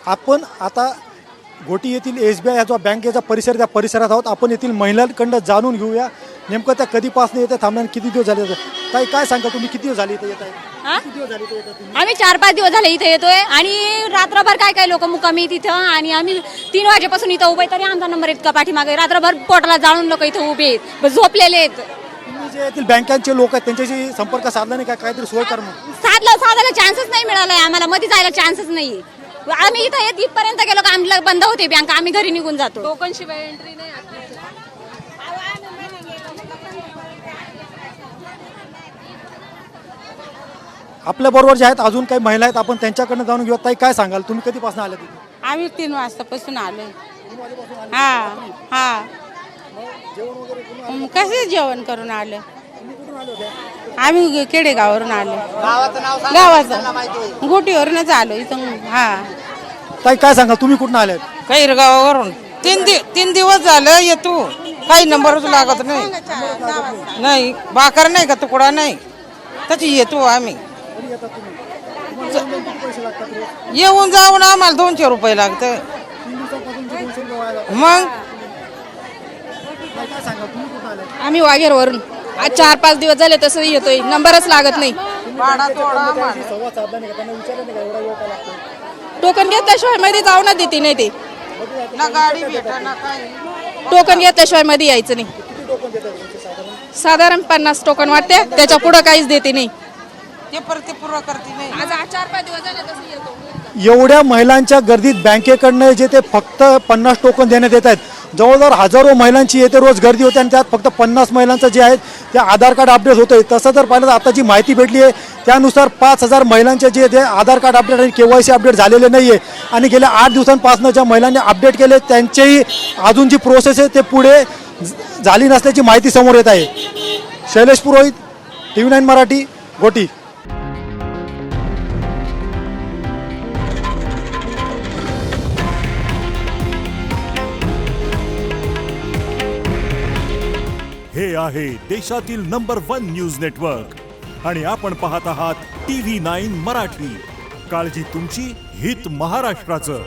आपण आता घोटी येथील SBI जो बँकेचा परिसर त्या परिसरात आहोत. आपण येथील महिलांकडून जाणून घेऊया नेमकं त्या कधीपासून येते थांबल्याने किती दिवस झाले. ताई काय सांगा तुम्ही किती दिवस झाले इथे येत आहे? किती दिवस झाले इथे येत आहे? आम्ही 4-5 दिवस झाले इथे येतोय आणि रात्रभर काय काय लोक मुक्कामी तिथं आणि आम्ही 3 वाजेपासून इथं उभे तरी आमचा नंबर इतका पाठीमागे रात्रभर पोटाला जाळून लोक इथं उभे आहेत, झोपलेले आहेत. तुम्ही जे येथील बँकांचे लोक आहेत त्यांच्याशी संपर्क साधला नाही का? काहीतरी सोय कर मग. साधायला चान्सच नाही मिळालाय आम्हाला, मध्ये जायला चान्सच नाही. आम्ही इथं येत इथपर्यंत गेलो का आम्हाला बंद होते बँक, आम्ही घरी निघून जातो. टोकन शिवाय एंट्री नाही. आपल्या बरोबर जे आहेत अजून काही महिला आहेत, आपण त्यांच्याकडनं जाणून घेऊया. ताई काय सांगाल तुम्ही कधीपासून आले तिथे? आम्ही 3 वाजतापासून आलोय. हा हा कसे जेवण करून आलं? आम्ही खेडेगाववरून आलो. गावाचं गोटीवरूनच आलो इथं. हा ताई काय सांगाल तुम्ही कुठून आले? गावावरून 3 दिवस झालं येतो, काही नंबरच लागत नाही. भाकर नाही का तुकडा नाही त्याची येतो आम्ही. येऊन जाऊन आम्हाला 200 रुपये लागतं. मग आम्ही वाघेरवरून आज 4-5 दिवस झाले तसं येतोय, नंबरच लागत नाही. टोकन घेतल्याशिवाय मध्ये जाऊ ना देते नाही ते. ना गाडी भेटा ना काही. टोकन घेतल्याशिवाय मध्ये यायचं नाही. साधारण 50 टोकन वाटते, त्याच्या पुढे काहीच देते नाही. ते परत पुरं करते नाही. आज 4-5 दिवस झाले तसं येतो. एवढ्या महिलांच्या गर्दीत बँकेकडनं जे ते फक्त 50 टोकन देण्यात येत आहेत. जवळजवळ हजारो महिलांची येथे रोज गर्दी होते आणि त्यात फक्त 50 महिलांचं जे आहेत ते आधार कार्ड अपडेट होतंय. तसं जर पाहिलं तर आता जी माहिती भेटली आहे त्यानुसार 5000 महिलांचे जे ते आधार कार्ड अपडेट आणि KYC अपडेट झालेले नाही आहे. आणि गेल्या 8 दिवसांपासून ज्या महिलांनी अपडेट केले त्यांचेही अजून जी प्रोसेस आहे ते पुढे झाली नसल्याची माहिती समोर येत आहे. शैलेश पुरोहित, TV9 मराठी, घोटी. हे आहे देशातील नंबर 1 न्यूज नेटवर्क आणि आपण पाहत आहात TV9 मराठी. काळजी तुमची, हित महाराष्ट्राचं.